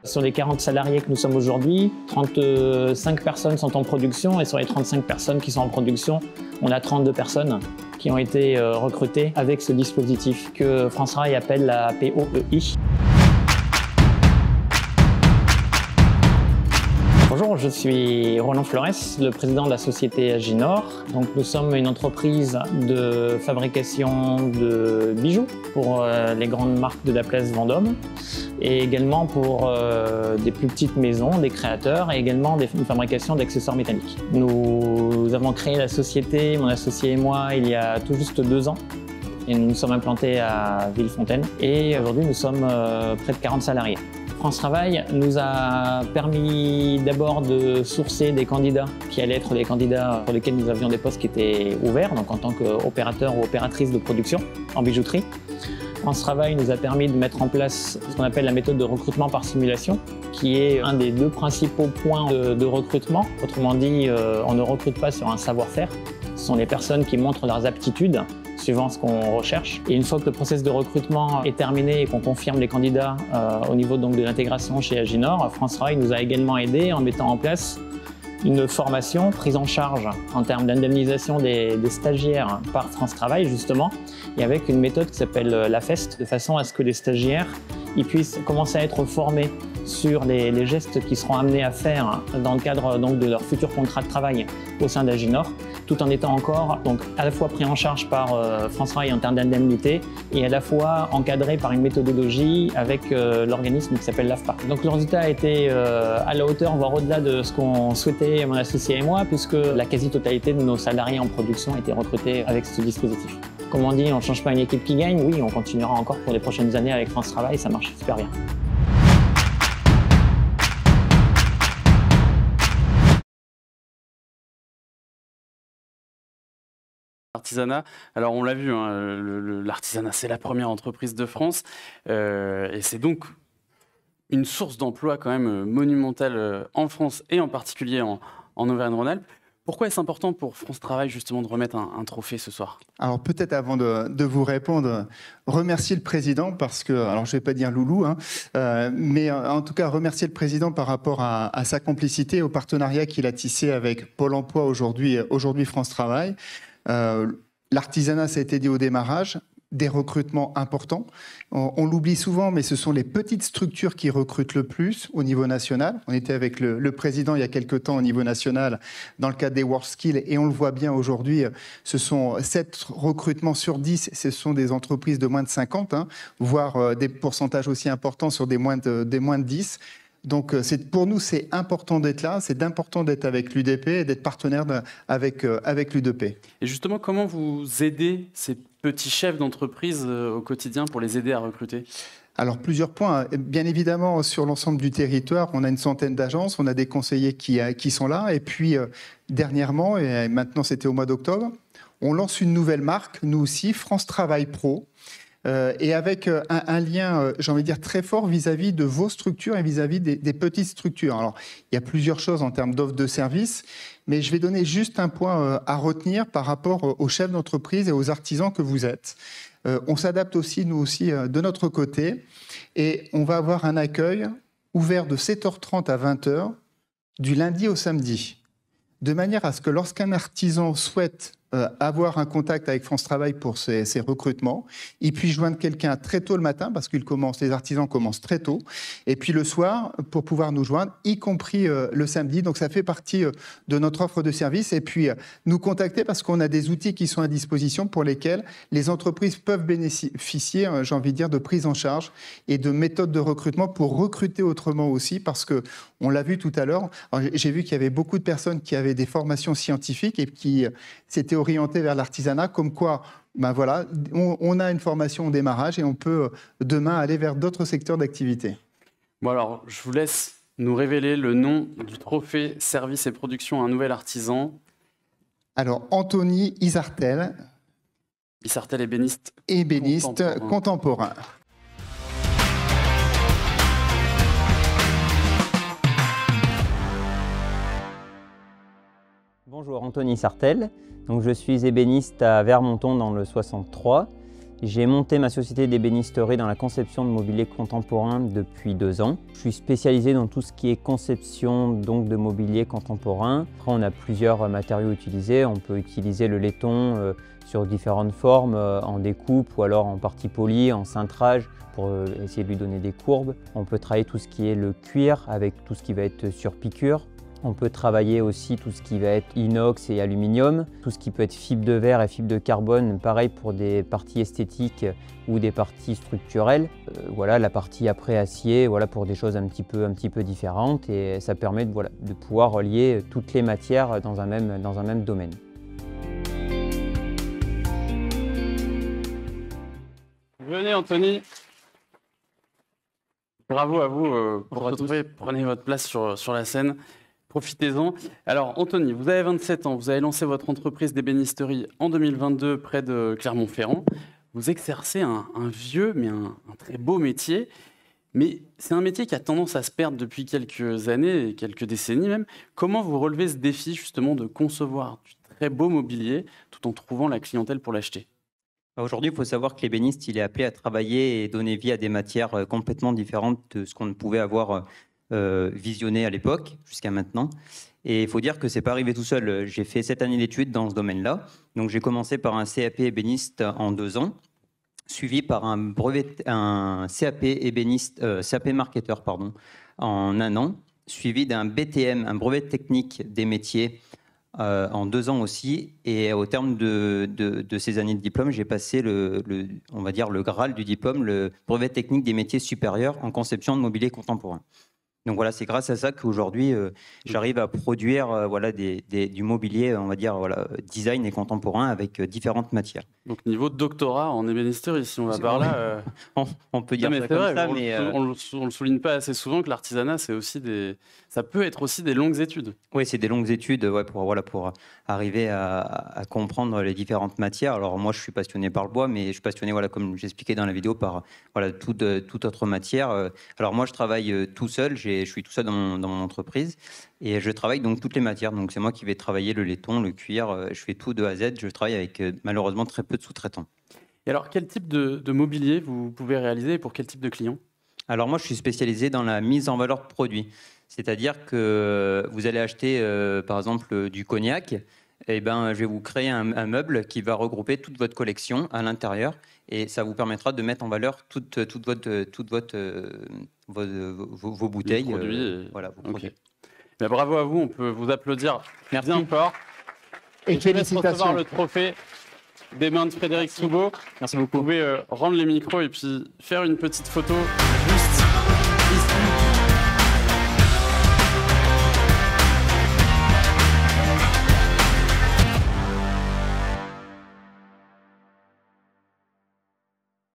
Sur les 40 salariés que nous sommes aujourd'hui, 35 personnes sont en production et sur les 35 personnes qui sont en production, on a 32 personnes qui ont été recrutées avec ce dispositif que France Travail appelle la POEI. Bonjour, je suis Roland Flores, le président de la société Aginor. Donc, nous sommes une entreprise de fabrication de bijoux pour les grandes marques de la place Vendôme et également pour des plus petites maisons, des créateurs et également une fabrication d'accessoires métalliques. Nous avons créé la société, mon associé et moi, il y a tout juste 2 ans. Et nous nous sommes implantés à Villefontaine et aujourd'hui nous sommes près de 40 salariés. France Travail nous a permis d'abord de sourcer des candidats qui allaient être des candidats pour lesquels nous avions des postes qui étaient ouverts, donc en tant qu'opérateur ou opératrice de production en bijouterie. France Travail nous a permis de mettre en place ce qu'on appelle la méthode de recrutement par simulation, qui est un des 2 principaux points de recrutement. Autrement dit, on ne recrute pas sur un savoir-faire, ce sont les personnes qui montrent leurs aptitudes suivant ce qu'on recherche. Et une fois que le process de recrutement est terminé et qu'on confirme les candidats au niveau donc de l'intégration chez Aginor, France Travail nous a également aidé en mettant en place une formation prise en charge en termes d'indemnisation des stagiaires par France Travail justement, et avec une méthode qui s'appelle la FEST, de façon à ce que les stagiaires ils puissent commencer à être formés sur les gestes qu'ils seront amenés à faire dans le cadre donc, de leur futur contrat de travail au sein d'Aginor, tout en étant encore donc, à la fois pris en charge par France Travail en termes d'indemnité et à la fois encadré par une méthodologie avec l'organisme qui s'appelle l'AFPA. Donc le résultat a été à la hauteur, voire au-delà de ce qu'on souhaitait mon associé et moi, puisque la quasi-totalité de nos salariés en production a été recrutée avec ce dispositif. Comme on dit, on ne change pas une équipe qui gagne, oui, on continuera encore pour les prochaines années avec France Travail, ça marche super bien. L'artisanat, alors on l'a vu, hein, l'artisanat c'est la première entreprise de France et c'est donc une source d'emploi quand même monumentale en France et en particulier en Auvergne-Rhône-Alpes. Pourquoi est-ce important pour France Travail justement de remettre un trophée ce soir? Alors peut-être avant de vous répondre, remercier le président parce que, alors je ne vais pas dire loulou, hein, mais en tout cas remercier le président par rapport à sa complicité, au partenariat qu'il a tissé avec Pôle emploi aujourd'hui France Travail. L'artisanat, ça a été dit au démarrage, des recrutements importants. On l'oublie souvent, mais ce sont les petites structures qui recrutent le plus au niveau national. On était avec le président il y a quelques temps au niveau national dans le cadre des WorldSkills et on le voit bien aujourd'hui, ce sont 7 recrutements sur 10, ce sont des entreprises de moins de 50, hein, voire des pourcentages aussi importants sur des moins de 10. Donc pour nous, c'est important d'être là, c'est important d'être avec l'UDP et d'être partenaire avec l'UDP. Et justement, comment vous aidez ces petits chefs d'entreprise au quotidien pour les aider à recruter ? Alors, plusieurs points. Bien évidemment, sur l'ensemble du territoire, on a une centaine d'agences, on a des conseillers qui sont là. Et puis, dernièrement, et maintenant c'était au mois d'octobre, on lance une nouvelle marque, nous aussi, France Travail Pro. Et avec un lien, j'ai envie de dire, très fort vis-à-vis de vos structures et vis-à-vis des petites structures. Alors, il y a plusieurs choses en termes d'offres de services, mais je vais donner juste un point à retenir par rapport aux chefs d'entreprise et aux artisans que vous êtes. On s'adapte aussi, nous aussi, de notre côté, et on va avoir un accueil ouvert de 7h30 à 20h, du lundi au samedi, de manière à ce que lorsqu'un artisan souhaite avoir un contact avec France Travail pour ses recrutements, il puisse joindre quelqu'un très tôt le matin, parce que les artisans commencent très tôt, et puis le soir, pour pouvoir nous joindre, y compris le samedi. Donc ça fait partie de notre offre de service, et puis nous contacter parce qu'on a des outils qui sont à disposition pour lesquels les entreprises peuvent bénéficier, j'ai envie de dire, de prise en charge et de méthodes de recrutement pour recruter autrement aussi, parce que on l'a vu tout à l'heure, j'ai vu qu'il y avait beaucoup de personnes qui avaient des formations scientifiques et qui s'étaient orientées vers l'artisanat, comme quoi ben voilà, on a une formation au démarrage et on peut demain aller vers d'autres secteurs d'activité. Bon alors, je vous laisse nous révéler le nom du trophée Service et Production à un nouvel artisan. Alors, Anthony Isartel. Isartel ébéniste. Ébéniste contemporain. Bonjour, Anthony Isartel. Donc, je suis ébéniste à Vermonton dans le 63 J'ai monté ma société d'ébénisterie dans la conception de mobilier contemporain depuis 2 ans. Je suis spécialisé dans tout ce qui est conception donc de mobilier contemporain. Après, on a plusieurs matériaux utilisés. On peut utiliser le laiton sur différentes formes, en découpe ou alors en partie polie, en cintrage pour essayer de lui donner des courbes. On peut travailler tout ce qui est le cuir avec tout ce qui va être sur piqûre. On peut travailler aussi tout ce qui va être inox et aluminium, tout ce qui peut être fibre de verre et fibre de carbone, pareil pour des parties esthétiques ou des parties structurelles. Voilà, la partie après acier, voilà, pour des choses un petit peu différentes, et ça permet de pouvoir relier toutes les matières dans un même domaine. Venez Anthony. Bravo à vous pour retrouver. Prenez votre place sur la scène. Profitez-en. Alors, Anthony, vous avez 27 ans, vous avez lancé votre entreprise d'ébénisterie en 2022 près de Clermont-Ferrand. Vous exercez un vieux, mais un très beau métier. Mais c'est un métier qui a tendance à se perdre depuis quelques années, et quelques décennies même. Comment vous relevez ce défi, justement, de concevoir du très beau mobilier tout en trouvant la clientèle pour l'acheter ? Aujourd'hui, il faut savoir que l'ébéniste, il est appelé à travailler et donner vie à des matières complètement différentes de ce qu'on ne pouvait avoir visionné à l'époque, jusqu'à maintenant. Et il faut dire que ce n'est pas arrivé tout seul. J'ai fait 7 années d'études dans ce domaine-là. Donc j'ai commencé par un CAP ébéniste en 2 ans, suivi par un CAP ébéniste, CAP marketeur en 1 an, suivi d'un BTM, un brevet technique des métiers, en 2 ans aussi. Et au terme de ces années de diplôme, j'ai passé on va dire le Graal du diplôme, le brevet technique des métiers supérieurs en conception de mobilier contemporain. Donc voilà, c'est grâce à ça qu'aujourd'hui, j'arrive à produire du mobilier, on va dire, design et contemporain avec différentes matières. Donc niveau doctorat en ébénisterie, si on va par là... on peut dire ça comme ça, mais... On ne le souligne pas assez souvent que l'artisanat, ça peut être aussi des longues études. Oui, c'est des longues études pour arriver à comprendre les différentes matières. Alors moi, je suis passionné par le bois, mais je suis passionné, comme j'expliquais dans la vidéo, par toute autre matière. Alors moi, je travaille tout seul, je suis tout seul dans mon entreprise, et je travaille donc toutes les matières. Donc c'est moi qui vais travailler le laiton, le cuir, je fais tout de A à Z. Je travaille avec malheureusement très peu de sous-traitants. Et alors, quel type de mobilier vous pouvez réaliser et pour quel type de client ? Alors moi, je suis spécialisé dans la mise en valeur de produits. C'est-à-dire que vous allez acheter, par exemple, du cognac, je vais vous créer un meuble qui va regrouper toute votre collection à l'intérieur, et ça vous permettra de mettre en valeur vos bouteilles. Vos produits. Vos produits. Bravo à vous, on peut vous applaudir. Merci encore. Et je vais recevoir le trophée des mains de Frédéric Soubeau. Merci beaucoup. Vous pouvez rendre les micros et puis faire une petite photo juste ici.